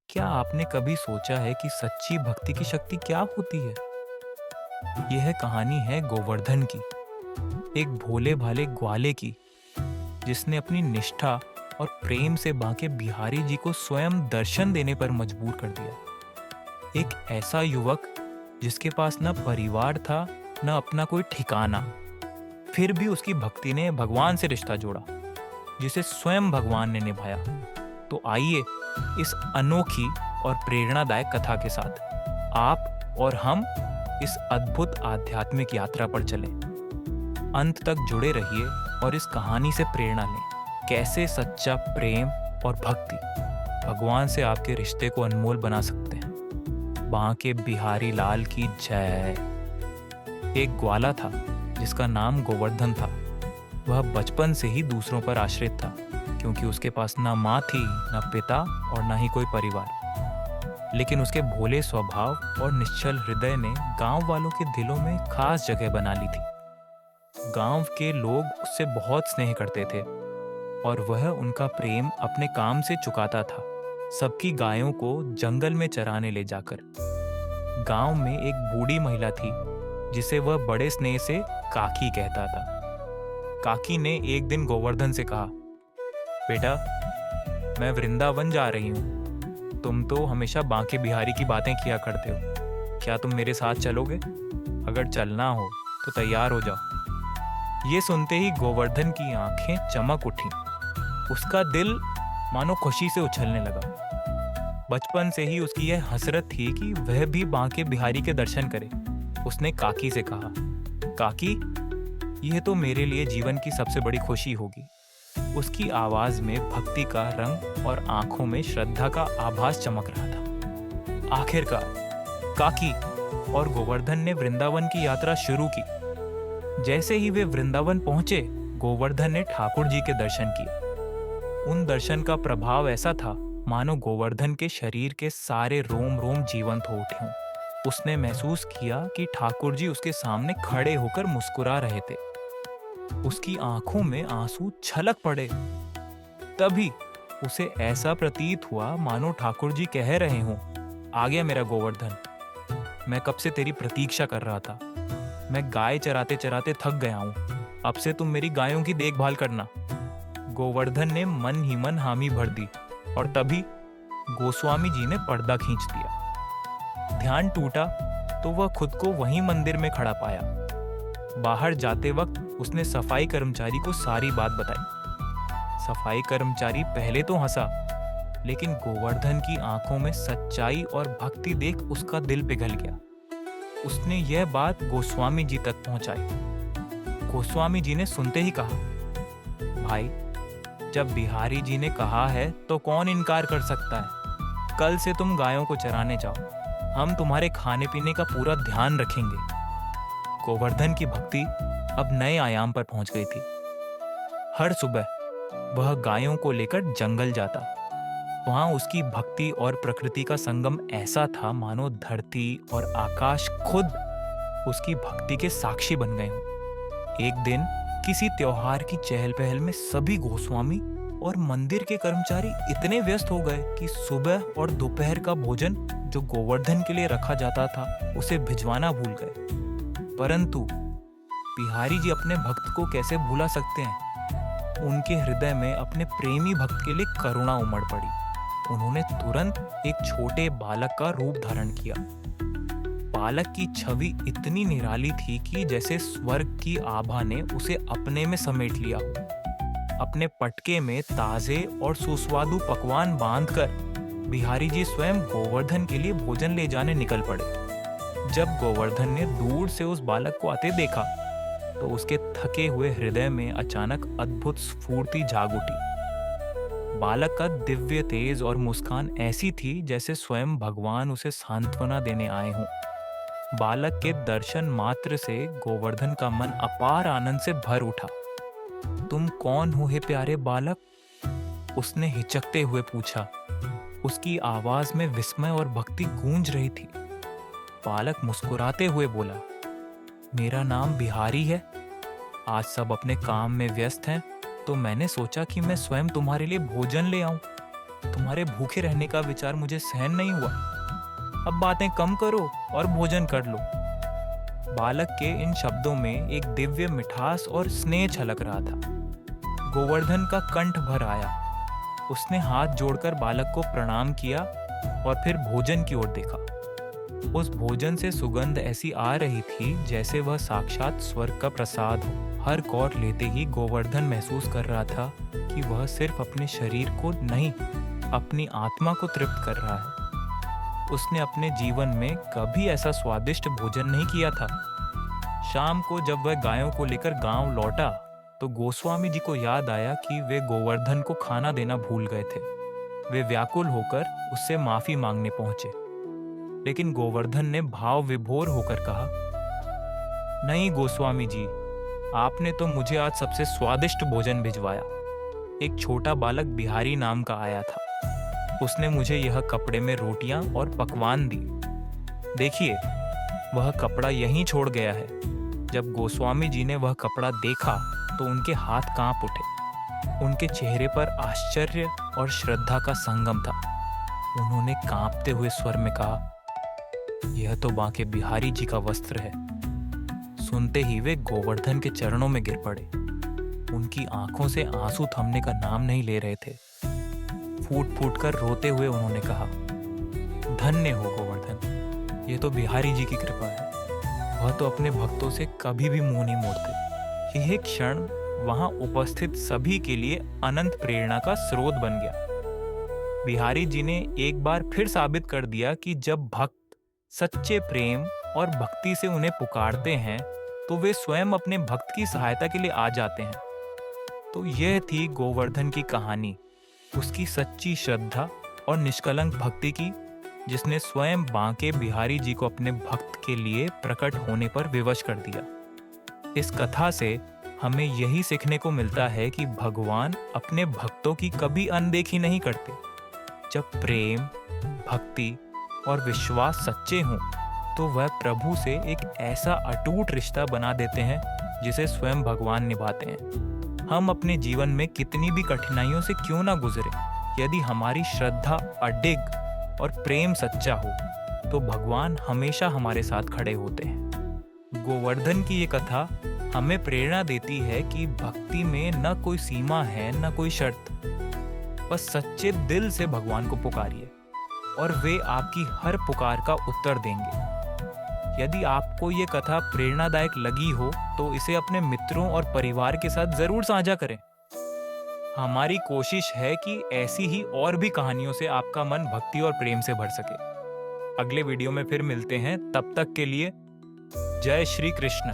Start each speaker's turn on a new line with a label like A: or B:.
A: क्या आपने कभी सोचा है कि सच्ची भक्ति की शक्ति क्या होती है? यह कहानी है गोवर्धन की, एक भोले भाले ग्वाले की, जिसने अपनी निष्ठा और प्रेम से बांके बिहारी जी को स्वयं दर्शन देने पर मजबूर कर दिया। एक ऐसा युवक जिसके पास न परिवार था, न अपना कोई ठिकाना, फिर भी उसकी भक्ति ने भगवान से रिश्ता जोड़ा, जिसे स्वयं भगवान ने निभाया। तो आइए इस अनोखी और प्रेरणादायक कथा के साथ आप और हम इस अद्भुत आध्यात्मिक यात्रा पर चलें। अंत तक जुड़े रहिए और इस कहानी से प्रेरणा लें, कैसे सच्चा प्रेम और भक्ति भगवान से आपके रिश्ते को अनमोल बना सकते हैं। बांके बिहारी लाल की जय। एक ग्वाला था जिसका नाम गोवर्धन था। वह बचपन से ही दूसरों पर आश्रित था, क्योंकि उसके पास ना माँ थी, ना पिता और ना ही कोई परिवार। लेकिन उसके भोले स्वभाव और निश्चल हृदय ने गांव वालों के दिलों में खास जगह बना ली थी। गांव के लोग उससे बहुत स्नेह करते थे और वह उनका प्रेम अपने काम से चुकाता था, सबकी गायों को जंगल में चराने ले जाकर। गांव में एक बूढ़ी महिला थी जिसे वह बड़े स्नेह से काकी कहता था। काकी ने एक दिन गोवर्धन से कहा, बेटा, मैं वृंदावन जा रही हूँ। तुम तो हमेशा बांके बिहारी की बातें किया करते हो। क्या तुम मेरे साथ चलोगे? अगर चलना हो तो तैयार हो जाओ। ये सुनते ही गोवर्धन की आंखें चमक उठीं। उसका दिल मानो खुशी से उछलने लगा। बचपन से ही उसकी यह हसरत थी कि वह भी बांके बिहारी के दर्शन करे। उसने काकी से कहा, काकी, यह तो मेरे लिए जीवन की सबसे बड़ी खुशी होगी। उसकी आवाज में भक्ति का रंग और आंखों में श्रद्धा का आभास चमक रहा था। आखिरकार काकी और गोवर्धन ने वृंदावन की यात्रा शुरू की। जैसे ही वे वृंदावन पहुंचे, गोवर्धन ने ठाकुर जी के दर्शन किए। उन दर्शन का प्रभाव ऐसा था मानो गोवर्धन के शरीर के सारे रोम रोम जीवंत हो उठे हों। उसने महसूस किया कि ठाकुर जी उसके सामने खड़े होकर मुस्कुरा रहे थे। उसकी आंखों में आंसू छलक पड़े। तभी उसे ऐसा प्रतीत हुआ मानो ठाकुर जी कह रहे हों, आ गया मेरा गोवर्धन, मैं कब से तेरी प्रतीक्षा कर रहा था। मैं गाय चराते चराते थक गया हूं, अब से तुम मेरी गायों की देखभाल करना। गोवर्धन ने मन ही मन हामी भर दी और तभी गोस्वामी जी ने पर्दा खींच दिया। ध्यान टूटा तो वह खुद को वहीं मंदिर में खड़ा पाया। बाहर जाते वक्त उसने सफाई कर्मचारी को सारी बात बताई। सफाई कर्मचारी पहले तो हंसा, लेकिन गोवर्धन की आंखों में सच्चाई और भक्ति देख उसका दिल पिघल गया। उसने यह बात गोस्वामी जी तक पहुंचाई। गोस्वामी जी ने सुनते ही कहा, भाई, जब बिहारी जी ने कहा है तो कौन इनकार कर सकता है। कल से तुम गायों को चराने जाओ, हम तुम्हारे खाने पीने का पूरा ध्यान रखेंगे। गोवर्धन की भक्ति अब नए आयाम पर पहुंच गई थी। हर सुबह वह गायों को लेकर जंगल जाता। वहां उसकी भक्ति और प्रकृति का संगम ऐसा था मानो धरती और आकाश खुद उसकी भक्ति के साक्षी बन गए हों। एक दिन किसी त्योहार की चहल पहल में सभी गोस्वामी और मंदिर के कर्मचारी इतने व्यस्त हो गए कि सुबह और दोपहर का भोजन जो गोवर्धन के लिए रखा जाता था उसे भिजवाना भूल गए। परंतु बिहारी जी अपने भक्त को कैसे भुला सकते हैं। उनके हृदय में अपने प्रेमी भक्त के लिए करुणा उमड़ पड़ी। उन्होंने तुरंत एक छोटे बालक का रूप धारण किया। बालक की छवि इतनी निराली थी कि जैसे स्वर्ग की आभा ने उसे अपने में समेट लिया हो। अपने पटके में ताजे और सुस्वादु पकवान बांधकर बिहारी जी स्वयं गोवर्धन के लिए भोजन ले जाने निकल पड़े। जब गोवर्धन ने दूर से उस बालक को आते देखा तो उसके थके हुए हृदय में अचानक अद्भुत स्फूर्ति जाग उठी। बालक का दिव्य तेज और मुस्कान ऐसी थी जैसे स्वयं भगवान उसे सांत्वना देने आए हों। बालक के दर्शन मात्र से गोवर्धन का मन अपार आनंद से भर उठा। तुम कौन हो हे प्यारे बालक? उसने हिचकते हुए पूछा। उसकी आवाज में विस्मय और भक्ति गूंज रही थी। बालक मुस्कुराते हुए बोला, मेरा नाम बिहारी है। आज सब अपने काम में व्यस्त हैं, तो मैंने सोचा कि मैं स्वयं तुम्हारे लिए भोजन ले आऊं। तुम्हारे भूखे रहने का विचार मुझे सहन नहीं हुआ। अब बातें कम करो और भोजन कर लो। बालक के इन शब्दों में एक दिव्य मिठास और स्नेह छलक रहा था। गोवर्धन का कंठ भर आया। उसने हाथ जोड़कर बालक को प्रणाम किया और फिर भोजन की ओर देखा। उस भोजन से सुगंध ऐसी आ रही थी जैसे वह साक्षात स्वर्ग का प्रसाद हो। हर कौर लेते ही गोवर्धन महसूस कर रहा था कि वह सिर्फ अपने शरीर को नहीं, अपनी आत्मा को तृप्त कर रहा है। उसने अपने जीवन में कभी ऐसा स्वादिष्ट भोजन नहीं किया था। शाम को जब वह गायों को लेकर गांव लौटा तो गोस्वामी जी को याद आया कि वे गोवर्धन को खाना देना भूल गए थे। वे व्याकुल होकर उससे माफी मांगने पहुंचे, लेकिन गोवर्धन ने भाव विभोर होकर कहा, नहीं गोस्वामी जी, आपने तो मुझे आज सबसे स्वादिष्ट भोजन भिजवाया। एक छोटा बालक बिहारी नाम का आया था। उसने मुझे यह कपड़े में रोटियां और पकवान दी। देखिए, वह कपड़ा यहीं छोड़ गया है। जब गोस्वामी जी ने वह कपड़ा देखा तो उनके हाथ कांप उठे। उनके चेहरे पर आश्चर्य और श्रद्धा का संगम था। उन्होंने कांपते हुए स्वर में कहा, यह तो बांके बिहारी जी का वस्त्र है। सुनते ही वे गोवर्धन के चरणों में गिर पड़े। उनकी आंखों से आंसू थमने का नाम नहीं ले रहे थे। फूट फूट कर रोते हुए उन्होंने कहा, धन्य हो गोवर्धन, ये तो बिहारी जी की कृपा है। वह तो अपने भक्तों से कभी भी मुंह नहीं मोड़ते। यह क्षण वहां उपस्थित सभी के लिए अनंत प्रेरणा का स्रोत बन गया। बिहारी जी ने एक बार फिर साबित कर दिया कि जब भक्त सच्चे प्रेम और भक्ति से उन्हें पुकारते हैं तो वे स्वयं अपने भक्त की सहायता के लिए आ जाते हैं। तो यह थी गोवर्धन की कहानी, उसकी सच्ची श्रद्धा और निष्कलंक भक्ति की, जिसने स्वयं बांके बिहारी जी को अपने भक्त के लिए प्रकट होने पर विवश कर दिया। इस कथा से हमें यही सीखने को मिलता है कि भगवान अपने भक्तों की कभी अनदेखी नहीं करते। जब प्रेम, भक्ति और विश्वास सच्चे हों तो वह प्रभु से एक ऐसा अटूट रिश्ता बना देते हैं जिसे स्वयं भगवान निभाते हैं। हम अपने जीवन में कितनी भी कठिनाइयों से क्यों ना गुजरे, यदि हमारी श्रद्धा अडिग और प्रेम सच्चा हो तो भगवान हमेशा हमारे साथ खड़े होते हैं। गोवर्धन की ये कथा हमें प्रेरणा देती है कि भक्ति में न कोई सीमा है, न कोई शर्त। बस सच्चे दिल से भगवान को पुकारिए और वे आपकी हर पुकार का उत्तर देंगे। यदि आपको ये कथा प्रेरणादायक लगी हो तो इसे अपने मित्रों और परिवार के साथ जरूर साझा करें। हमारी कोशिश है कि ऐसी ही और भी कहानियों से आपका मन भक्ति और प्रेम से भर सके। अगले वीडियो में फिर मिलते हैं, तब तक के लिए जय श्री कृष्ण।